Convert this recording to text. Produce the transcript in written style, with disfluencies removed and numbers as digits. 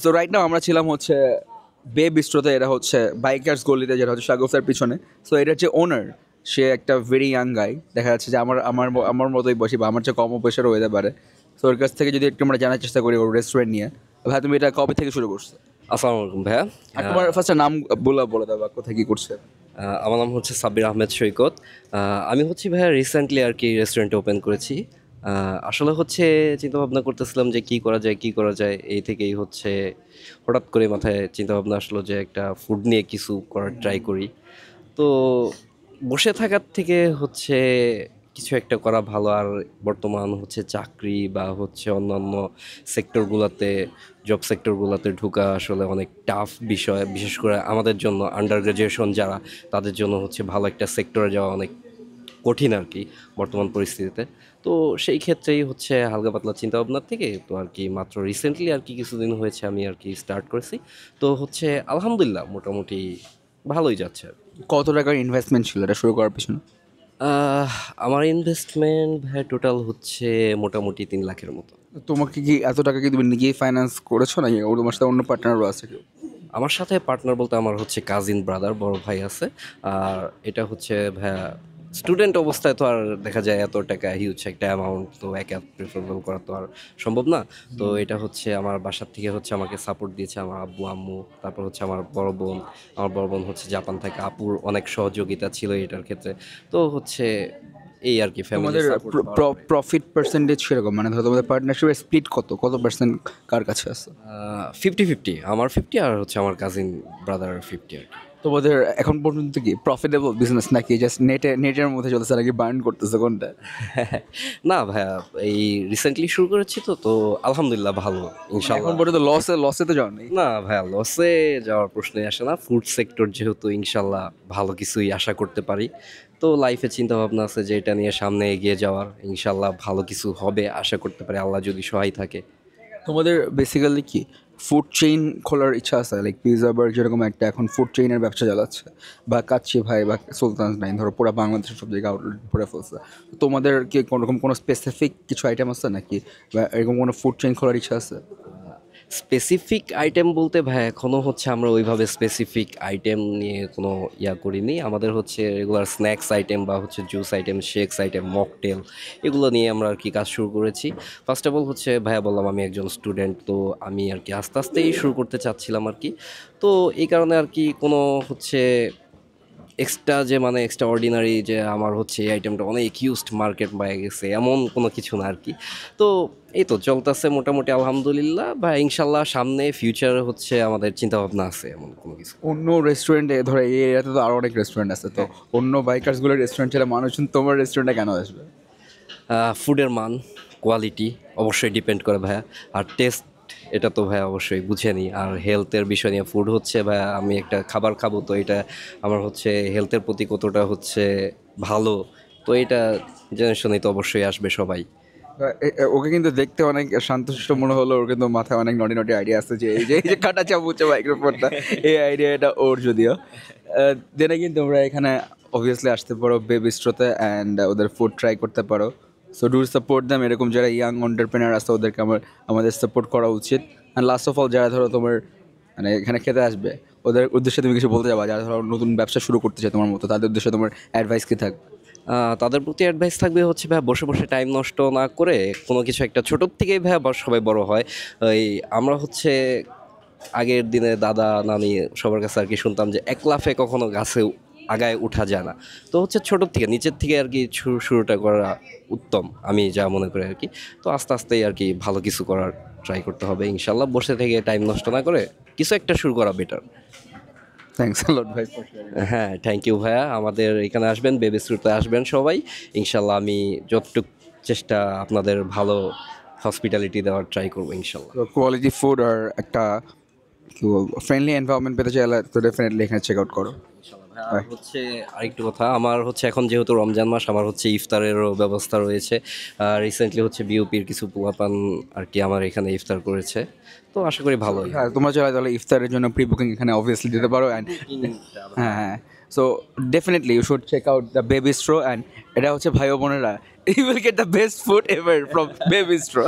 So right now আমরা ছিলাম হচ্ছে বে বিস্ট্রোতে। এটা হচ্ছে বাইকার্স গলিতে, যেটা হচ্ছে সাগরসার পিছনে। সো এটার যে ওনার, সে একটা ভেরি ইয়াং গাই। দেখা যাচ্ছে যে আমার আমার আমার মতোই বসি, বা আমার চেয়ে কমও বয়সেরও হতে পারে। সো ওর কাছ থেকে যদি একটু আমরা জানার চেষ্টা করি ওর রেস্টুরেন্ট নিয়ে। ভাই তুমি এটা কবে থেকে শুরু করছো? আসসালামু আলাইকুম ভাইয়া। আর তোমার ফার্স্টে নাম বলে বলে দাও, বা কোথায় কি করছে? আমার নাম হচ্ছে সাব্বির আহমেদ সৈকত। আমি হচ্ছে ভাইয়া রিসেন্টলি আর কি রেস্টুরেন্ট ওপেন করেছি। আসলে হচ্ছে চিন্তা ভাবনা করতেছিলাম যে কি করা যায় কি করা যায়, এই থেকেই হচ্ছে হঠাৎ করে মাথায় চিন্তা ভাবনা আসলো যে একটা ফুড নিয়ে কিছু করার ট্রাই করি। তো বসে থাকার থেকে হচ্ছে কিছু একটা করা ভালো। আর বর্তমান হচ্ছে চাকরি বা হচ্ছে অন্যান্য সেক্টরগুলোতে, জব সেক্টরগুলোতে ঢোকা আসলে অনেক টাফ বিষয়, বিশেষ করে আমাদের জন্য আন্ডার গ্রাজুয়েশন যারা, তাদের জন্য হচ্ছে ভালো একটা সেক্টরে যাওয়া অনেক কঠিন আর কি বর্তমান পরিস্থিতিতে। তো সেই ক্ষেত্রেই হচ্ছে হালকা পাতলা চিন্তা ভাবনার থেকে তো আর কি মাত্র রিসেন্টলি আর কি কিছুদিন হয়েছে আমি আর কি স্টার্ট করেছি। তো হচ্ছে আলহামদুলিল্লাহ মোটামুটি ভালোই যাচ্ছে। কত টাকার ইনভেস্টমেন্ট ছিল এটা শুরু করার পিছনে? আহ, আমার ইনভেস্টমেন্ট ভাই টোটাল হচ্ছে মোটামুটি 3 লাখের মতো। তোমাকে কি এত টাকা কি তুমি নিজেই ফাইন্যান্স করেছো, নাকি ওর তোমার সাথে অন্য পার্টনারও আছে কেউ? আমার সাথে পার্টনার বলতে আমার হচ্ছে কাজিন ব্রাদার, বড় ভাই আছে। আর এটা হচ্ছে ভাইয়া স্টুডেন্ট অবস্থায় তো আর দেখা যায় এত টাকা হিউজ একটা অ্যামাউন্ট তো একা প্রিফারেবল করা তো আর সম্ভব না। তো এটা হচ্ছে আমার বাসার থেকে হচ্ছে আমাকে সাপোর্ট দিয়েছে আমার আব্বু আম্মু, তারপর হচ্ছে আমার বড় বোন হচ্ছে জাপান থেকে, আপুর অনেক সহযোগিতা ছিল এটার ক্ষেত্রে। তো হচ্ছে এই আর কি ফ্যামিলি তোমাদের সাপোর্ট পাওয়ার পরে প্রফিট পার্সেন্টেজ সেরকম, মানে ধরো তোমাদের পার্টনারশিপের স্প্লিট কত কত পার্সেন্ট কার কাছে আছে? 50-50, আমার 50 আর হচ্ছে আমার কাজিন ব্রাদার 50 আর কি। তোমাদের এখন পর্যন্ত কি প্রফিটেবল বিজনেস, নাকি জাস্ট নেটের মধ্যে চলতেছে, নাকি বার্ন করতেছে, কোনটা? না ভাইয়া, এই রিসেন্টলি শুরু করেছি তো তো আলহামদুলিল্লাহ ভালো মানে এখন ইনশাল্লাহ। পর্যন্ত লসে লসে তো যাও নেই? না ভাইয়া, লসে যাওয়ার প্রশ্নই আসে না। ফুড সেক্টর যেহেতু, ইনশাল্লাহ ভালো কিছুই আশা করতে পারি। তো লাইফে চিন্তা ভাবনা আছে যে এটা নিয়ে সামনে এগিয়ে যাওয়ার, ইনশাল্লাহ ভালো কিছু হবে আশা করতে পারি, আল্লাহ যদি সহায় থাকে। তোমাদের বেসিক্যালি কি ফুড চেইন খোলার ইচ্ছা আছে? লাইক পিৎজা বার্গ যেরকম একটা এখন ফুড চেইনের ব্যবসা চালাচ্ছে, বা কাচ্চি ভাই বা সুলতানস নাইন, ধরো পুরো বাংলাদেশের সব জায়গায় আউটলেট ভরে ফেলছে। তো তোমাদের কি কোনো রকম কোনো স্পেসিফিক কিছু আইটেম আছে নাকি, বা এরকম কোনো ফুড চেইন খোলার ইচ্ছা আছে? স্পেসিফিক আইটেম বলতে ভাই এখনও হচ্ছে আমরা ওইভাবে স্পেসিফিক আইটেম নিয়ে কোনো ইয়া করিনি। আমাদের হচ্ছে রেগুলার স্ন্যাক্স আইটেম বা হচ্ছে juice item, shakes item, mocktail, এগুলো নিয়ে আমরা আর কি কাজ শুরু করেছি। ফার্স্ট অফ অল হচ্ছে ভাইয়া বললাম আমি একজন স্টুডেন্ট, তো আমি আর কি আস্তে আস্তেই শুরু করতে চাচ্ছিলাম আর কি। তো এই কারণে আর কি কোনো হচ্ছে এক্সট্রা যে মানে এক্সট্রা অর্ডিনারি যে আমার হচ্ছে এই আইটেমটা অনেক ইউজড মার্কেট পায়ে গেছে এমন কোনো কিছু না আর কি। তো এই তো চলতেছে মোটামুটি আলহামদুলিল্লাহ, বা ইনশাল্লাহ সামনে ফিউচারে হচ্ছে আমাদের চিন্তা ভাবনা আছে এমন কোনো কিছু। অন্য রেস্টুরেন্টে ধরো এই এরিয়াতে তো আরও অনেক রেস্টুরেন্ট আছে, তো অন্য বাইকার্সগুলোর রেস্টুরেন্ট ছেড়ে মানুষজন তোমার রেস্টুরেন্টে কেন আসবে? ফুডের মান, কোয়ালিটি অবশ্যই ডিপেন্ড করে ভাইয়া। আর টেস্ট, এটা তো ভাইয়া অবশ্যই বুঝে নিই। আর হেলথের বিষয় নিয়ে, ফুড হচ্ছে ভাইয়া আমি একটা খাবার খাবো, তো এটা আমার হচ্ছে হেলথের প্রতি কতটা হচ্ছে ভালো, তো এটা জেনে শুনেই তো অবশ্যই আসবে সবাই। ওকে কিন্তু দেখতে অনেক শান্তশিষ্ট মনে হলো, ওর কিন্তু মাথায় অনেক নটি নটি আইডিয়া আছে, যে এই যে কাটা চামচে মাইক্রোফোনটা, এই আইডিয়াটা ওর যদিও। দেনে কিন্তু তোমরা এখানে অবভিয়াসলি আসতে পারো বেবিস্ট্রোতে, অ্যান্ড ওদের ফুড ট্রাই করতে পারো। So do support them. এরকম যারা ইয়াং এন্টারপ্রেনার আছে ওদেরকে আমাদের সাপোর্ট করা উচিত। অ্যান্ড লাস্ট অফ অল, যারা ধরো তোমার মানে এখানে খেতে আসবে, ওদের উদ্দেশ্যে তুমি কিছু বলতে যাবা, যারা ধরো নতুন ব্যবসা শুরু করতে চায় তোমার মতো, তাদের উদ্দেশ্যে তোমার অ্যাডভাইস কি থাকবে? তাদের প্রতি অ্যাডভাইস থাকবে হচ্ছে ভাই বসে বসে টাইম নষ্ট না করে কোনো কিছু একটা ছোটোর থেকেই ভাই সবাই বড় হয়। এই আমরা হচ্ছে আগের দিনে দাদা নানি সবার কাছে আর কি শুনতাম যে এক লাফে কখনো গাছে আগায় উঠা যায় না। তো হচ্ছে ছোটোর থেকে নিচের থেকে আর কি শুরুটা করা উত্তম, আমি যা মনে করি আর কি। তো আস্তে আস্তেই আর কি ভালো কিছু করার ট্রাই করতে হবে ইনশাল্লাহ, বসে থেকে টাইম নষ্ট না করে কিছু একটা শুরু করা বেটার। থ্যাংকস লট ভাই ফর শেয়ারিং। হ্যাঁ, থ্যাংক ইউ ভাইয়া। আমাদের এখানে আসবেন, বেবি স্টুডিওতে আসবেন সবাই ইনশাল্লাহ। আমি যতটুক চেষ্টা আপনাদের ভালো হসপিটালিটি দেওয়ার ট্রাই করবো ইনশাল্লাহ। কোয়ালিটি ফুড আর একটা কি বলবো ফ্রেন্ডলি এনভায়রনমেন্ট পেতে চাইলে তো ডেফিনেটলি এখানে চেক আউট করো। আর হচ্ছে আরেকটু কথা, আমার হচ্ছে এখন যেহেতু রমজান মাস, আমার হচ্ছে ইফতারেরও ব্যবস্থা রয়েছে। রিসেন্টলি হচ্ছে বিউপির কিছু পোলাপান আর কি আমার এখানে ইফতার করেছে, তো আশা করি ভালোই হ্যাঁ, তোমরা চাইলে তাহলে ইফতারের জন্য প্রি বুকিং এখানে অবভিয়াসলি দিতে পারো। অ্যান্ড হ্যাঁ হ্যাঁ, so definitely you should check out the Bebistro. And এটা হচ্ছে ভাই ও বোনেরা, you will get the best food ever from বেবিস্ট্রো।